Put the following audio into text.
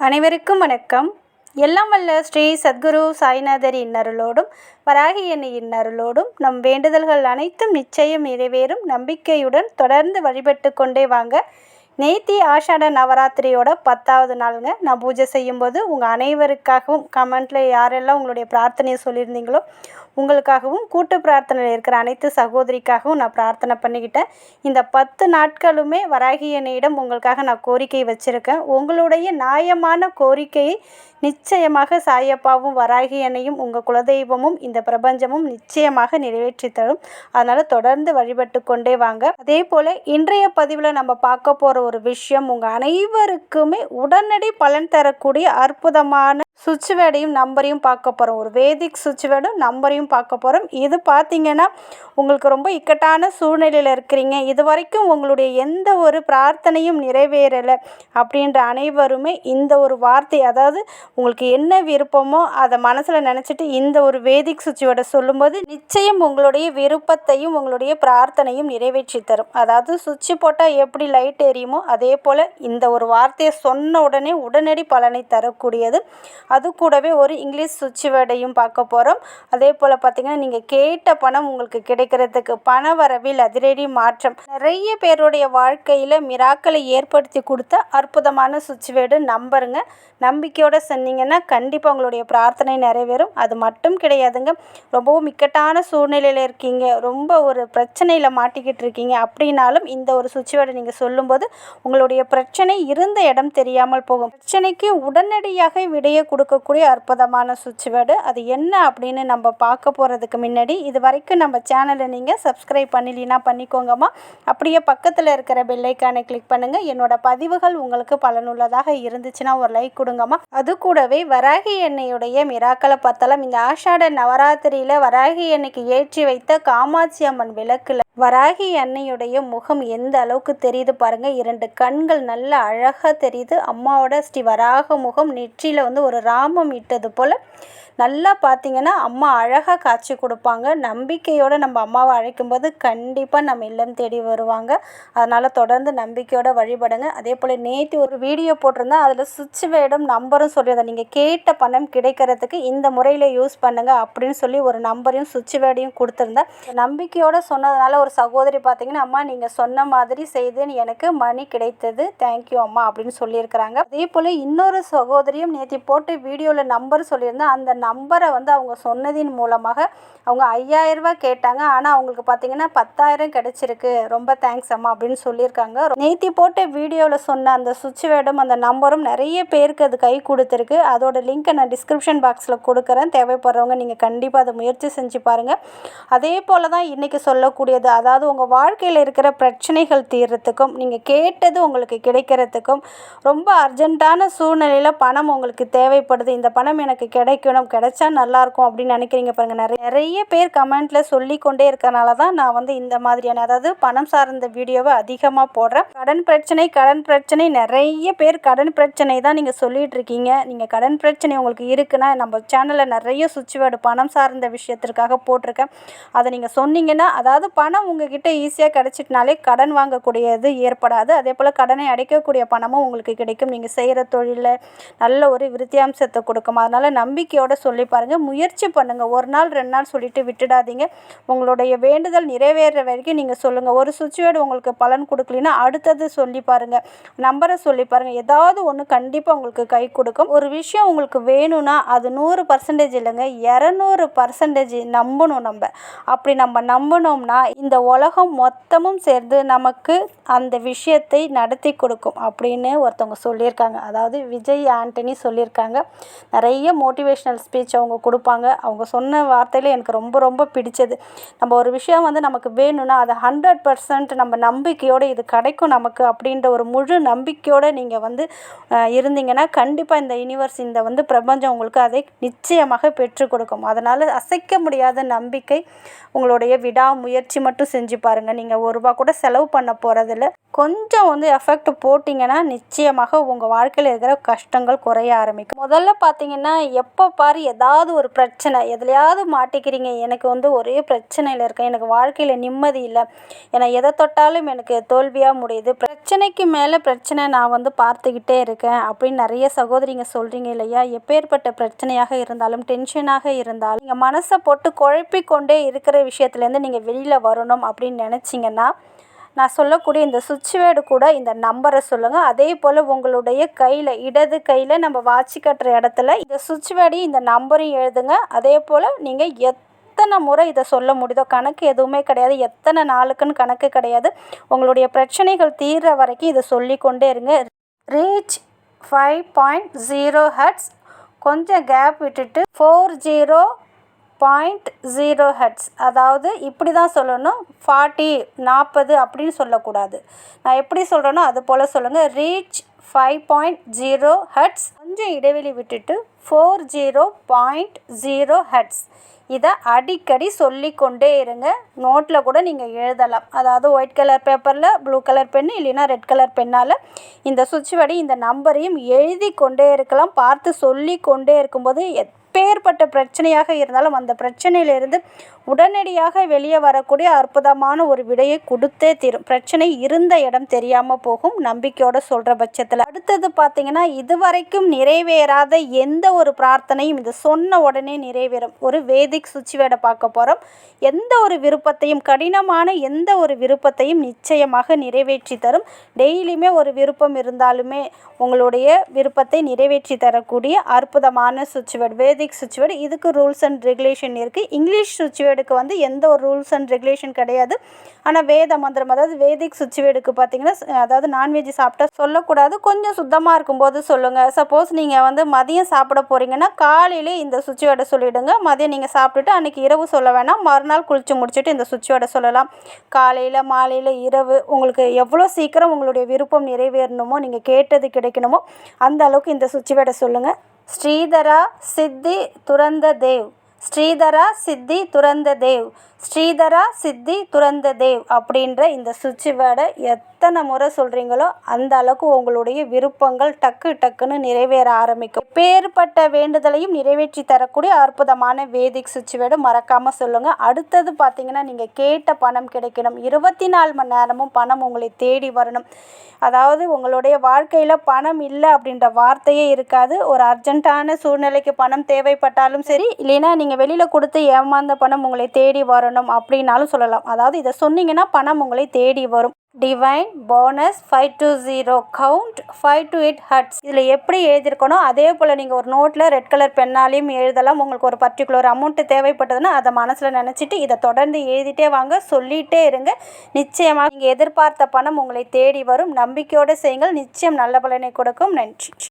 அனைவருக்கும் வணக்கம். எல்லாம் வல்ல ஸ்ரீ சத்குரு சாய்நாதர் இன்னருளோடும் வராகி அன்னை இன்னருளோடும் நம் வேண்டுதல்கள் அனைத்தும் நிச்சயம் நிறைவேறும் நம்பிக்கையுடன் தொடர்ந்து வழிபட்டு கொண்டே வாங்க. நேத்தி ஆஷாட நவராத்திரியோட 10வது நாளுங்க. நான் பூஜை செய்யும்போது உங்கள் அனைவருக்காகவும் கமெண்ட்டில் யாரெல்லாம் உங்களுடைய பிரார்த்தனையை சொல்லியிருந்தீங்களோ உங்களுக்காகவும் கூட்டு பிரார்த்தனையில் இருக்கிற அனைத்து சகோதரிக்காகவும் நான் பிரார்த்தனை பண்ணிக்கிட்டேன். இந்த 10 நாட்களுமே வராகி அன்னையிடம் உங்களுக்காக நான் கோரிக்கை வச்சுருக்கேன். உங்களுடைய நியாயமான கோரிக்கையை நிச்சயமாக சாயப்பாவும் வராகி அன்னையும் உங்கள் குலதெய்வமும் இந்த பிரபஞ்சமும் நிச்சயமாக நிறைவேற்றி தரும். அதனால் தொடர்ந்து வழிபட்டு கொண்டே வாங்க. அதே போல் இன்றைய பதிவில் நம்ம பார்க்க போகிற ஒரு விஷயம் உங்கள் அனைவருக்குமே உடனடி பலன் தரக்கூடிய அற்புதமான சுவிட்ச் வேர்டையும் நம்பரையும் பார்க்க போகிறோம். ஒரு வேதிக் சுவிட்ச் வேர்டும் நம்பரையும் பார்க்க போகிறோம். இது பார்த்திங்கன்னா உங்களுக்கு ரொம்ப இக்கட்டான சூழ்நிலையில் இருக்கிறீங்க, இது வரைக்கும் உங்களுடைய எந்த ஒரு பிரார்த்தனையும் நிறைவேறலை அப்படின்ற அனைவருமே இந்த ஒரு வார்த்தை, அதாவது உங்களுக்கு என்ன விருப்பமோ அதை மனசில் நினச்சிட்டு இந்த ஒரு வேதிக் சுவிட்ச் வேர்டை சொல்லும்போது நிச்சயம் உங்களுடைய விருப்பத்தையும் உங்களுடைய பிரார்த்தனையும் நிறைவேற்றி தரும். அதாவது சுவிட்ச் போட்டால் எப்படி லைட் எரியுமோ அதே போல் இந்த ஒரு வார்த்தையை சொன்ன உடனே உடனடி பலனை தரக்கூடியது. அது கூடவே ஒரு இங்கிலீஷ் சுவிட்ச் வேர்டையும் பார்க்க போகிறோம். அதே போல் பார்த்திங்கன்னா நீங்கள் கேட்ட பணம் உங்களுக்கு கிடைக்கிறதுக்கு பண வரவில் அதிரடி மாற்றம், நிறைய பேருடைய வாழ்க்கையில் மிராக்களை ஏற்படுத்தி கொடுத்த அற்புதமான சுவிட்ச் வேர்டு நம்பருங்க. நம்பிக்கையோடு சொன்னீங்கன்னா கண்டிப்பாக உங்களுடைய பிரார்த்தனை நிறைவேறும். அது மட்டும் கிடையாதுங்க, ரொம்பவும் இக்கட்டான சூழ்நிலையில் இருக்கீங்க, ரொம்ப ஒரு பிரச்சனையில் மாட்டிக்கிட்டு இருக்கீங்க அப்படின்னாலும் இந்த ஒரு சுவிட்ச் வேர்டை நீங்கள் சொல்லும்போது உங்களுடைய பிரச்சனை இருந்த இடம் தெரியாமல் போகும். பிரச்சனைக்கு உடனடியாக விடையை கொடுக்கக்கூடிய அற்புதமான சுவிட்ச் வேர்டு அது என்ன அப்படின்னு நம்ம பார்க்க போகிறதுக்கு முன்னாடி இது வரைக்கும் நம்ம சேனலை நீங்கள் சப்ஸ்கிரைப் பண்ணலைன்னா பண்ணிக்கோங்கம்மா. அப்படியே பக்கத்தில் இருக்கிற பெல் ஐக்கானை கிளிக் பண்ணுங்கள். என்னோட பதிவுகள் உங்களுக்கு பலனுள்ளதாக இருந்துச்சுன்னா ஒரு லைக் கொடுங்கம்மா. அது கூடவே வராகி எண்ணெயுடைய மிராக்களை பார்த்தாலும் இந்த ஆஷாட நவராத்திரியில் வராகி எண்ணெய்க்கு ஏற்றி வைத்த காமாட்சி அம்மன் விளக்குல வராகி அன்னையுடைய முகம் எந்த அளவுக்கு தெரியுது பாருங்கள். 2 கண்கள் நல்ல அழகாக தெரியுது. அம்மாவோட ஸ்ரீ வராக முகம் நெற்றியில் ஒரு ராமம் இட்டது போல் நல்லா பார்த்திங்கன்னா அம்மா அழகாக காட்சி கொடுப்பாங்க. நம்பிக்கையோடு நம்ம அம்மாவை அழைக்கும்போது கண்டிப்பாக நம்ம இல்லம் தேடி வருவாங்க. அதனால் தொடர்ந்து நம்பிக்கையோடு வழிபடுங்க. அதே போல் நேற்று ஒரு வீடியோ போட்டிருந்தேன், அதில் சுவிட்ச் வேர்டும் நம்பரும் சொல்லியிருந்தேன். நீங்கள் கேட்ட பணம் கிடைக்கிறதுக்கு இந்த முறையில் யூஸ் பண்ணுங்கள் அப்படின்னு சொல்லி ஒரு நம்பரையும் சுவிட்ச் வேர்டையும் கொடுத்துருந்தேன். நம்பிக்கையோடு சொன்னதுனால ஒரு சகோதரி பார்த்திங்கன்னா, அம்மா நீங்கள் சொன்ன மாதிரி செய்தேன், எனக்கு மணி கிடைத்தது, தேங்க்யூ அம்மா அப்படின்னு சொல்லியிருக்கிறாங்க. அதே போல் இன்னொரு சகோதரியும் நேற்று போட்டு வீடியோவில் நம்பர் சொல்லியிருந்தேன். அந்த நம்பரை அவங்க சொன்னதின் மூலமாக அவங்க 5000 ரூபாய் கேட்டாங்க. ஆனால் அவங்களுக்கு பார்த்தீங்கன்னா 10,000 கிடைச்சிருக்கு, ரொம்ப தேங்க்ஸ் அம்மா அப்படின்னு சொல்லியிருக்காங்க. நேற்று போட்ட வீடியோவில் சொன்ன அந்த சுவிட்ச் வேர்டும் அந்த நம்பரும் நிறைய பேருக்கு அது கை கொடுத்துருக்கு. அதோட லிங்க்கை நான் டிஸ்கிரிப்ஷன் பாக்ஸில் கொடுக்குறேன். தேவைப்படுறவங்க நீங்கள் கண்டிப்பாக அதை முயற்சி செஞ்சு பாருங்கள். அதே போல் தான் இன்றைக்கி சொல்லக்கூடியது, அதாவது உங்கள் வாழ்க்கையில் இருக்கிற பிரச்சனைகள் தீர்றதுக்கும் நீங்கள் கேட்டது உங்களுக்கு கிடைக்கிறதுக்கும் ரொம்ப அர்ஜென்ட்டான சூழ்நிலையில் பணம் உங்களுக்கு தேவைப்படுது, இந்த பணம் எனக்கு கிடைக்கணும், கிடைச்சா நல்லாயிருக்கும் அப்படின்னு நினைக்கிறீங்க பாருங்கள். நிறைய பேர் கமெண்ட்டில் சொல்லி கொண்டே இருக்கனால தான் நான் இந்த மாதிரியான அதாவது பணம் சார்ந்த வீடியோவை அதிகமாக போடுறேன். கடன் பிரச்சனை நிறைய பேர் கடன் பிரச்சனை தான் நீங்கள் சொல்லிகிட்டு இருக்கீங்க. நீங்கள் கடன் பிரச்சனை உங்களுக்கு இருக்குன்னா நம்ம சேனலில் நிறைய சுவிட்ச் வேர்டு பணம் சார்ந்த விஷயத்திற்காக போட்டிருக்கேன். அதை நீங்கள் சொன்னீங்கன்னா, அதாவது பணம் உங்ககிட்ட ஈஸியாக கிடைச்சிட்டனாலே கடன் வாங்கக்கூடியது ஏற்படாது. அதே போல் கடனை அடைக்கக்கூடிய பணமும் உங்களுக்கு கிடைக்கும். நீங்கள் செய்கிற தொழிலில் நல்ல ஒரு விருத்தியாம்சத்தை கொடுக்கும். அதனால் நம்பிக்கையோடு சொல்லி பாருங்கள், முயற்சி பண்ணுங்கள். 1 நாள் 2 நாள் சொல்லிட்டு விட்டுடாதீங்க. உங்களுடைய வேண்டுதல் நிறைவேற வரைக்கும் நீங்கள் சொல்லுங்கள். ஒரு சுவிட்ச் வேர்டு உங்களுக்கு பலன் கொடுக்கலனா அடுத்தது சொல்லி பாருங்கள், நம்பரை சொல்லி பாருங்கள், ஏதாவது ஒன்று கண்டிப்பாக உங்களுக்கு கை கொடுக்கும். ஒரு விஷயம் உங்களுக்கு வேணும்னா அது 100% இல்லைங்க, 200% நம்பணும். அப்படி நம்ம நம்பினோம்னா இந்த உலகம் மொத்தமும் சேர்ந்து நமக்கு அந்த விஷயத்தை நடத்தி கொடுக்கும் அப்படின்னு ஒருத்தவங்க சொல்லியிருக்காங்க. அதாவது விஜய் ஆண்டனி சொல்லியிருக்காங்க. நிறைய மோட்டிவேஷ்னல் ஸ்பீச் அவங்க கொடுப்பாங்க. அவங்க சொன்ன வார்த்தையில் எனக்கு ரொம்ப ரொம்ப பிடிச்சது, நம்ம ஒரு விஷயம் நமக்கு வேணும்னா அதை 100% நம்ம நம்பிக்கையோடு இது கிடைக்கும் நமக்கு அப்படின்ற ஒரு முழு நம்பிக்கையோடு நீங்கள் இருந்தீங்கன்னா கண்டிப்பாக இந்த யூனிவர்ஸ் இந்த பிரபஞ்சம் உங்களுக்கு அதை நிச்சயமாக பெற்றுக் கொடுக்கும். அதனால் அசைக்க முடியாத நம்பிக்கை, உங்களுடைய விடாமுயற்சி மட்டும் செஞ்சு பாருங்கள். நீங்கள் ₹1 கூட செலவு பண்ண போகிறதில்ல, கொஞ்சம் எஃபெக்ட் போட்டிங்கன்னா நிச்சயமாக உங்கள் வாழ்க்கையில் இருக்கிற கஷ்டங்கள் குறைய ஆரம்பிக்கும். முதல்ல பார்த்தீங்கன்னா எப்போ பாரு ஏதாவது ஒரு பிரச்சனை, எதுலையாவது மாட்டிக்கிறீங்க. எனக்கு வந்து ஒரே பிரச்சனையில் இருக்கேன், எனக்கு வாழ்க்கையில் நிம்மதி இல்லை, ஏன்னா எதை தொட்டாலும் எனக்கு தோல்வியாக முடியுது, பிரச்சனைக்கு மேலே பிரச்சனை நான் வந்து பார்த்துக்கிட்டே இருக்கேன் அப்படின்னு நிறைய சகோதரிங்க சொல்கிறீங்க இல்லையா? எப்பேற்பட்ட பிரச்சனையாக இருந்தாலும், டென்ஷனாக இருந்தாலும், நீங்கள் மனசை போட்டு குழப்பிக்கொண்டே இருக்கிற விஷயத்துலேருந்து நீங்கள் வெளியில் வரணும் அப்படின்னு நினச்சிங்கன்னா, நான் சொல்லக்கூடிய இந்த சுவிட்ச் வேர்டு கூட இந்த நம்பரை சொல்லுங்கள். அதே போல் உங்களுடைய கையில், இடது கையில் நம்ம வாட்சி கட்டுற இடத்துல இந்த சுவிட்ச் வேர்டையும் இந்த நம்பரையும் எழுதுங்க. அதே போல் நீங்கள் எத்தனை முறை இதை சொல்ல முடியுதோ, கணக்கு எதுவுமே கிடையாது, எத்தனை நாளுக்குன்னு கணக்கு கிடையாது, உங்களுடைய பிரச்சனைகள் தீர்ற வரைக்கும் இதை சொல்லிக்கொண்டே இருங்க. ரீச் 5.0 ஹெர்ட்ஸ், கொஞ்சம் கேப் விட்டுட்டு 40.0 ஹெர்ட்ஸ். அதாவது இப்படி தான் சொல்லணும், 40 அப்படின்னு சொல்லக்கூடாது. நான் எப்படி சொல்கிறேனோ அது போல் சொல்லுங்கள். ரீச் 5.0 ஹெர்ட்ஸ், கொஞ்சம் இடைவெளி விட்டுட்டு 40.0 ஹெர்ட்ஸ். இதை அடிக்கடி சொல்லிக்கொண்டே இருங்க. நோட்டில் கூட நீங்கள் எழுதலாம். அதாவது ஒயிட் கலர் பேப்பரில் ப்ளூ கலர் பென்னு இல்லைன்னா ரெட் கலர் பென்னால் இந்த சுவிட்ச் வேர்டையும் இந்த நம்பரையும் எழுதி கொண்டே இருக்கலாம். பார்த்து சொல்லி கொண்டே இருக்கும்போது எப்பேற்பட்ட பிரச்சனையாக இருந்தாலும் அந்த பிரச்சனையிலிருந்து உடனடியாக வெளியே வரக்கூடிய அற்புதமான ஒரு விடையை கொடுத்தே தீரும். பிரச்சனை இருந்த இடம் தெரியாமல் போகும், நம்பிக்கையோடு சொல்கிற பட்சத்தில். அடுத்தது பார்த்திங்கன்னா, இதுவரைக்கும் நிறைவேறாத எந்த ஒரு பிரார்த்தனையும் இது சொன்ன உடனே நிறைவேறும். ஒரு வேதிக் சுவிட்ச் வேர்டை பார்க்க போகிறோம். எந்த ஒரு விருப்பத்தையும், கடினமான எந்த ஒரு விருப்பத்தையும் நிச்சயமாக நிறைவேற்றி தரும். டெய்லியுமே ஒரு விருப்பம் இருந்தாலுமே உங்களுடைய விருப்பத்தை நிறைவேற்றி தரக்கூடிய அற்புதமான சுவிட்ச் வேர்டு, வேதிக் சுவிட்ச் வேர்டு. இதுக்கு ரூல்ஸ் அண்ட் ரெகுலேஷன் இருக்குது. இங்கிலீஷ் சுவிட்ச் வேர்டுக்கு வந்து எந்த ஒரு ரூல்ஸ் அண்ட் ரெகுலேஷன் கிடையாது. ஆனால் வேத மந்திரம், அதாவது வேதிக் சுவிட்ச் வேர்டுக்கு பார்த்தீங்கன்னா, அதாவது நான்வெஜ் சாப்பிட்டா சொல்லக்கூடாது, கொஞ்சம் சுத்தமாக இருக்கும்போது சொல்லுங்கள். சப்போஸ் நீங்கள் வந்து மதியம் சாப்பிட போகிறீங்கன்னா காலையிலே இந்த சுவிட்ச் வேர்டை சொல்லிவிடுங்க. மதியம் நீங்கள் சாப்பிட்டுட்டு அன்றைக்கி இரவு சொல்ல வேணாம், மறுநாள் குளித்து முடிச்சுட்டு இந்த சுவிட்ச் வேர்டை சொல்லலாம். காலையில், மாலையில், இரவு உங்களுக்கு எவ்வளோ சீக்கிரம் உங்களுடைய விருப்பம் நிறைவேறணுமோ, நீங்கள் கேட்டது கிடைக்கணுமோ அந்த அளவுக்கு இந்த சுவிட்ச் வேர்டை சொல்லுங்கள். ஸ்ரீதரா சித்தி துரந்த தேவ், ஸ்ரீதரா சித்தி துரந்த தேவ், ஸ்ரீதரா சித்தி துரந்த தேவ் அப்படின்ற இந்த சுவிட்ச் வேர்டை எத்தனை முறை சொல்கிறீங்களோ அந்த அளவுக்கு உங்களுடைய விருப்பங்கள் டக்கு டக்குன்னு நிறைவேற ஆரம்பிக்கும். எப்பேற்பட்ட வேண்டுதலையும் நிறைவேற்றி தரக்கூடிய அற்புதமான வேதிக் சுவிட்ச் வேர்டு மறக்காமல் சொல்லுங்கள். அடுத்தது பார்த்திங்கன்னா, நீங்கள் கேட்ட பணம் கிடைக்கணும், 24 மணி நேரமும் பணம் உங்களை தேடி வரணும். அதாவது உங்களுடைய வாழ்க்கையில் பணம் இல்லை அப்படின்ற வார்த்தையே இருக்காது. ஒரு அர்ஜென்ட்டான சூழ்நிலைக்கு பணம் தேவைப்பட்டாலும் சரி, இல்லைன்னா நீங்கள் வெளியில் கொடுத்து ஏமாந்த பணம் உங்களை தேடி வரணும் அப்படின்னாலும் சொல்லலாம். அதாவது இதை சொன்னீங்கன்னா பணம் உங்களை தேடி வரும். Divine bonus 520 count 5 to 8 hertz. இதில் எப்படி எழுதியிருக்கணும் அதே போல் நீங்கள் ஒரு நோட்டில் ரெட் கலர் பென்னாலையும் எழுதலாம். உங்களுக்கு ஒரு பர்டிகுலர் அமௌண்ட்டு தேவைப்பட்டதுன்னா அதை மனசில் நினச்சிட்டு இதை தொடர்ந்து எழுதிட்டே வாங்க, சொல்லிகிட்டே இருங்க. நிச்சயமாக நீங்கள் எதிர்பார்த்த பணம் உங்களை தேடி வரும். நம்பிக்கையோடு செய்யுங்கள், நிச்சயம் நல்ல பலனை கொடுக்கும். நன்றி.